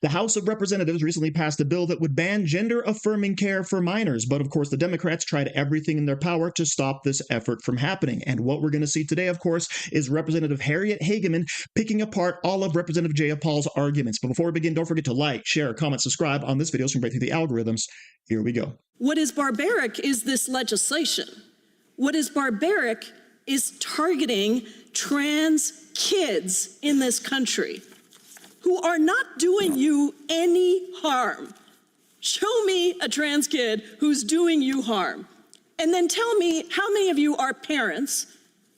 The House of Representatives recently passed a bill that would ban gender-affirming care for minors, but of course the Democrats tried everything in their power to stop this effort from happening. And what we're going to see today, of course, is Representative Harriet Hageman picking apart all of Representative Jayapal's arguments. But before we begin, don't forget to like, share, comment, subscribe on this video so we can break through the algorithms. Here we go. What is barbaric is this legislation. What is barbaric is targeting trans kids in this country who are not doing you any harm. Show me a trans kid who's doing you harm. And then tell me how many of you are parents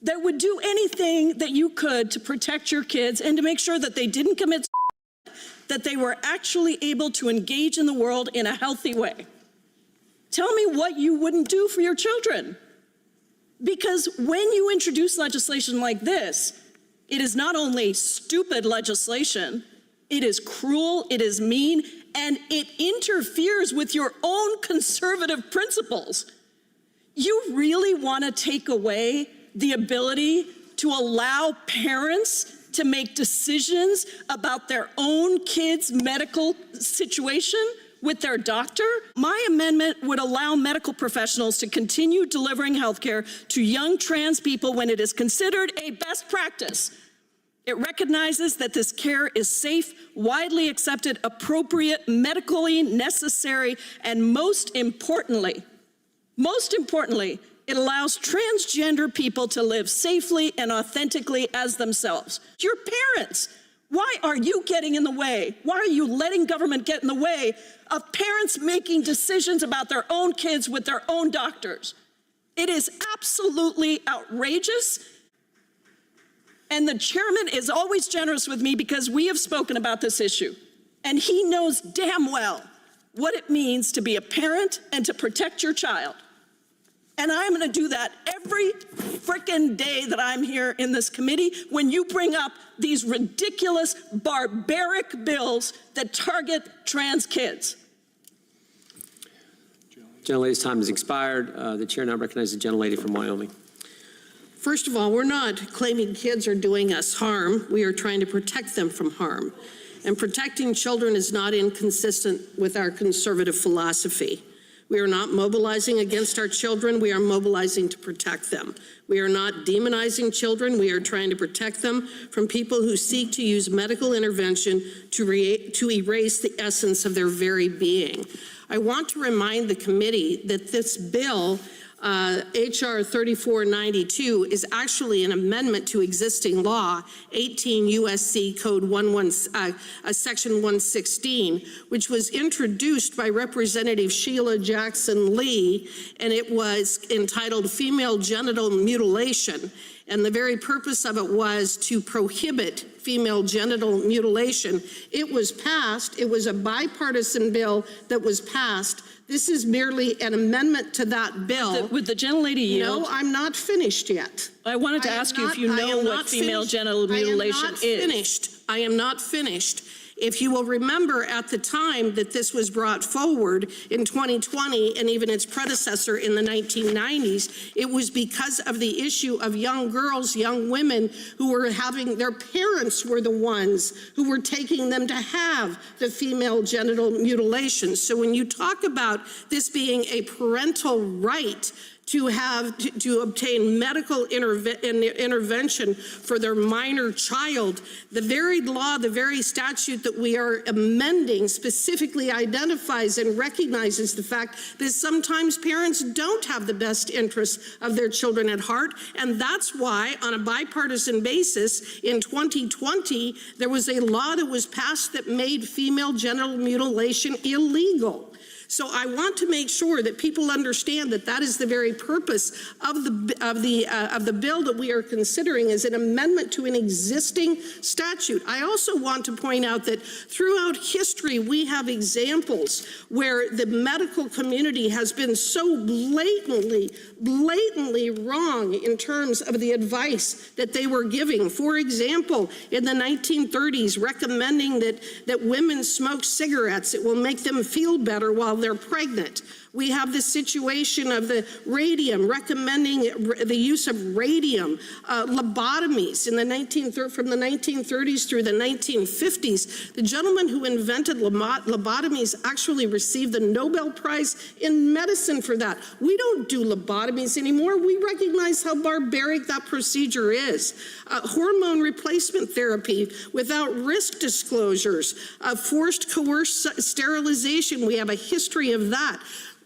that would do anything that you could to protect your kids and to make sure that they didn't commit, that they were actually able to engage in the world in a healthy way. Tell me what you wouldn't do for your children. Because when you introduce legislation like this, it is not only stupid legislation, it is cruel, it is mean, and it interferes with your own conservative principles. You really want to take away the ability to allow parents to make decisions about their own kids' medical situation with their doctor? My amendment would allow medical professionals to continue delivering healthcare to young trans people when it is considered a best practice. It recognizes that this care is safe, widely accepted, appropriate, medically necessary, and most importantly, it allows transgender people to live safely and authentically as themselves. Your parents, why are you getting in the way? Why are you letting government get in the way of parents making decisions about their own kids with their own doctors? It is absolutely outrageous. And the chairman is always generous with me because we have spoken about this issue. And he knows damn well what it means to be a parent and to protect your child. And I'm going to do that every frickin' day that I'm here in this committee when you bring up these ridiculous, barbaric bills that target trans kids. Gentlelady's time has expired. The chair now recognizes the gentlelady from Wyoming. First of all, we're not claiming kids are doing us harm. We are trying to protect them from harm. And protecting children is not inconsistent with our conservative philosophy. We are not mobilizing against our children. We are mobilizing to protect them. We are not demonizing children. We are trying to protect them from people who seek to use medical intervention to erase the essence of their very being. I want to remind the committee that this bill, H.R. 3492, is actually an amendment to existing law, 18 U.S.C. Code Section 116, which was introduced by Representative Sheila Jackson Lee, and it was entitled Female Genital Mutilation. And the very purpose of it was to prohibit female genital mutilation. It was passed. It was a bipartisan bill that was passed. This is merely an amendment to that bill. Would the gentlelady yield? No, I'm not finished yet. I wanted to ask you if you know what female genital mutilation is. I am not finished. If you will remember, at the time that this was brought forward in 2020 and even its predecessor in the 1990s, it was because of the issue of young girls, young women who were having, their parents were the ones who were taking them to have the female genital mutilation. So when you talk about this being a parental right to obtain medical intervention for their minor child, the very law, the very statute that we are amending specifically identifies and recognizes the fact that sometimes parents don't have the best interests of their children at heart. And that's why, on a bipartisan basis, in 2020, there was a law that was passed that made female genital mutilation illegal. So I want to make sure that people understand that that is the very purpose of the bill that we are considering as an amendment to an existing statute. I also want to point out that throughout history, we have examples where the medical community has been so blatantly wrong in terms of the advice that they were giving. For example, in the 1930s, recommending that women smoke cigarettes, it will make them feel better while they're pregnant. We have the situation of the radium, recommending the use of radium, lobotomies from the 1930s through the 1950s. The gentleman who invented lobotomies actually received the Nobel Prize in medicine for that. We don't do lobotomies anymore. We recognize how barbaric that procedure is. Hormone replacement therapy without risk disclosures, forced coerced sterilization. We have a history of that.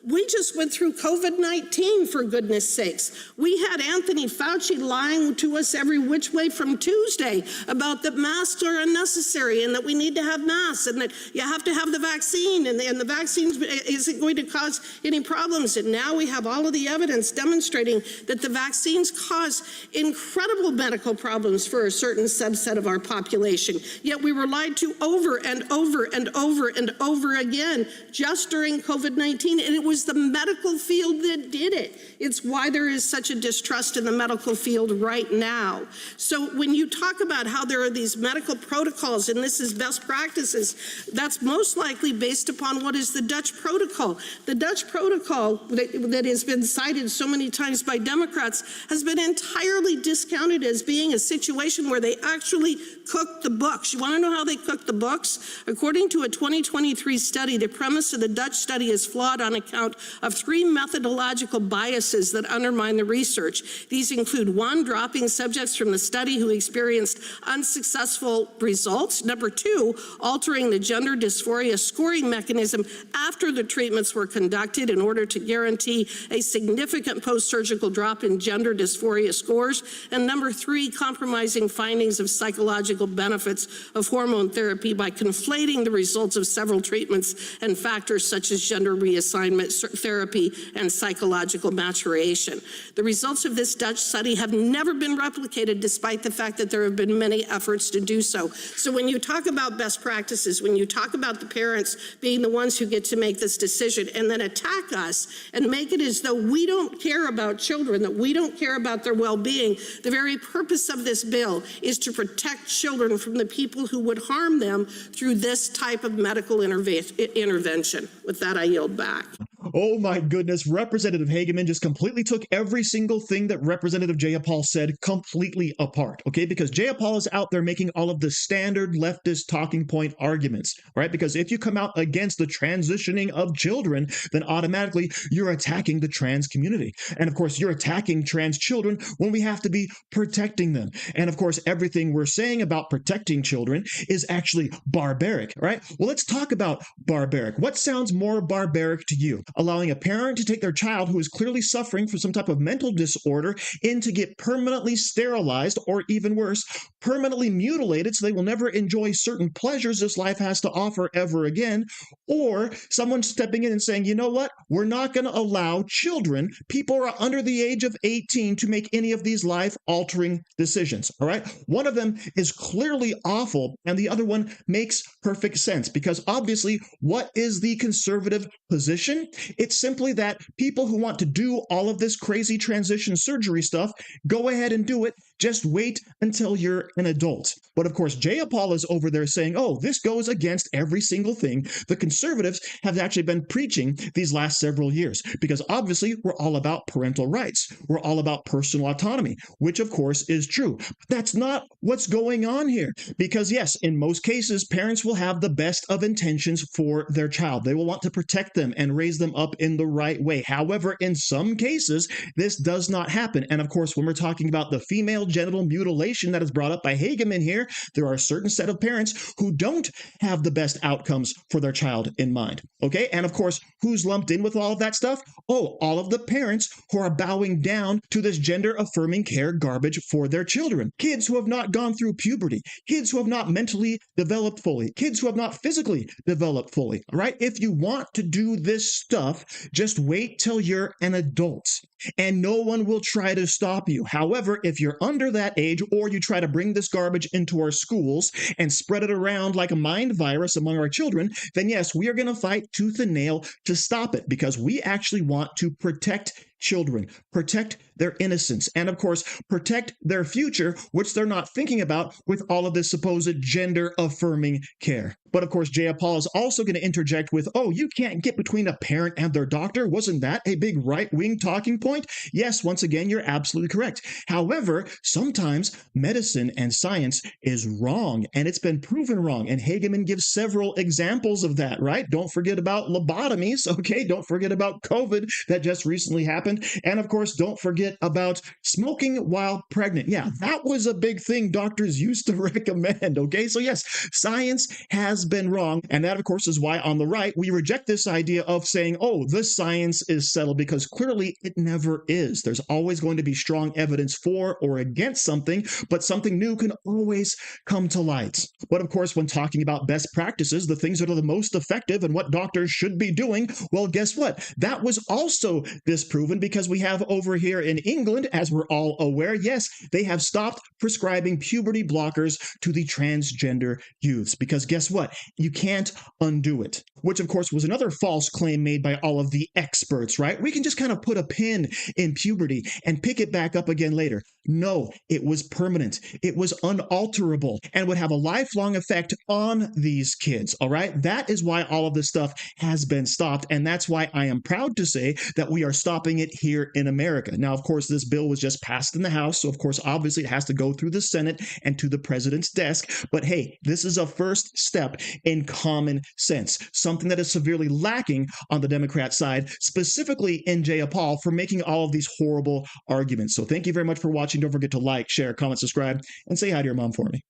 We just went through COVID-19, for goodness sakes. We had Anthony Fauci lying to us every which way from Tuesday about that masks are unnecessary and that we need to have masks and that you have to have the vaccine and the vaccine isn't going to cause any problems. And now we have all of the evidence demonstrating that the vaccines cause incredible medical problems for a certain subset of our population. Yet we were lied to over and over and over and over again just during COVID-19, and it was the medical field that did it. It's why there is such a distrust in the medical field right now. So when you talk about how there are these medical protocols and this is best practices, that's most likely based upon what is the Dutch protocol. The Dutch protocol that has been cited so many times by Democrats has been entirely discounted as being a situation where they actually cooked the books. You want to know how they cooked the books? According to a 2023 study, the premise of the Dutch study is flawed on account of three methodological biases that undermine the research. These include: 1, dropping subjects from the study who experienced unsuccessful results; 2, altering the gender dysphoria scoring mechanism after the treatments were conducted in order to guarantee a significant post-surgical drop in gender dysphoria scores; and 3, compromising findings of psychological benefits of hormone therapy by conflating the results of several treatments and factors such as gender reassignment therapy and psychological maturation. The results of this Dutch study have never been replicated, despite the fact that there have been many efforts to do so. So when you talk about best practices, when you talk about the parents being the ones who get to make this decision and then attack us and make it as though we don't care about children, that we don't care about their well-being, the very purpose of this bill is to protect children from the people who would harm them through this type of medical intervention. With that, I yield back. Oh my goodness, Representative Hageman just completely took every single thing that Representative Jayapal said completely apart, okay? Because Jayapal is out there making all of the standard leftist talking point arguments, right? Because if you come out against the transitioning of children, then automatically you're attacking the trans community. And of course, you're attacking trans children when we have to be protecting them. And of course, everything we're saying about protecting children is actually barbaric, right? Well, let's talk about barbaric. What sounds more barbaric to you? Allowing a parent to take their child who is clearly suffering from some type of mental disorder in to get permanently sterilized, or even worse, permanently mutilated so they will never enjoy certain pleasures this life has to offer ever again, or someone stepping in and saying, you know what, we're not going to allow children, people who are under the age of 18, to make any of these life-altering decisions, all right? One of them is clearly awful, and the other one makes perfect sense, because obviously, what is the conservative position? It's simply that people who want to do all of this crazy transition surgery stuff, go ahead and do it. Just wait until you're an adult. But of course, Jayapal is over there saying, oh, this goes against every single thing the conservatives have actually been preaching these last several years. Because obviously, we're all about parental rights. We're all about personal autonomy, which of course is true. But that's not what's going on here. Because yes, in most cases, parents will have the best of intentions for their child. They will want to protect them and raise them up in the right way. However, in some cases, this does not happen. And of course, when we're talking about the female genital mutilation that is brought up by Hageman here, there are a certain set of parents who don't have the best outcomes for their child in mind. Okay? And of course, who's lumped in with all of that stuff? Oh, all of the parents who are bowing down to this gender-affirming care garbage for their children. Kids who have not gone through puberty, kids who have not mentally developed fully, kids who have not physically developed fully. All right? If you want to do this stuff, just wait till you're an adult, and no one will try to stop you. However, if you're under that age, or you try to bring this garbage into our schools and spread it around like a mind virus among our children, then yes, we are going to fight tooth and nail to stop it, because we actually want to protect children, protect their innocence, and of course, protect their future, which they're not thinking about with all of this supposed gender affirming care. But of course, Jayapal is also going to interject with, oh, you can't get between a parent and their doctor. Wasn't that a big right-wing talking point? Yes, once again, you're absolutely correct. However, sometimes medicine and science is wrong, and it's been proven wrong. And Hageman gives several examples of that, right? Don't forget about lobotomies, okay? Don't forget about COVID that just recently happened. And of course, don't forget about smoking while pregnant. Yeah, that was a big thing doctors used to recommend, okay? So yes, science has been wrong. And that, of course, is why on the right, we reject this idea of saying, oh, the science is settled, because clearly it never is. There's always going to be strong evidence for or against something, but something new can always come to light. But of course, when talking about best practices, the things that are the most effective and what doctors should be doing, well, guess what? That was also disproven, because we have over here in England, as we're all aware, yes, they have stopped prescribing puberty blockers to the transgender youths, because guess what? You can't undo it, which of course was another false claim made by all of the experts, right? We can just kind of put a pin in puberty and pick it back up again later. No, it was permanent. It was unalterable and would have a lifelong effect on these kids, all right? That is why all of this stuff has been stopped, and that's why I am proud to say that we are stopping it here in America. Now, of course, this bill was just passed in the House, so of course, obviously, it has to go through the Senate and to the president's desk, but hey, this is a first step in common sense, something that is severely lacking on the Democrat side, specifically in Jayapal, for making all of these horrible arguments. So thank you very much for watching. Don't forget to like, share, comment, subscribe, and say hi to your mom for me.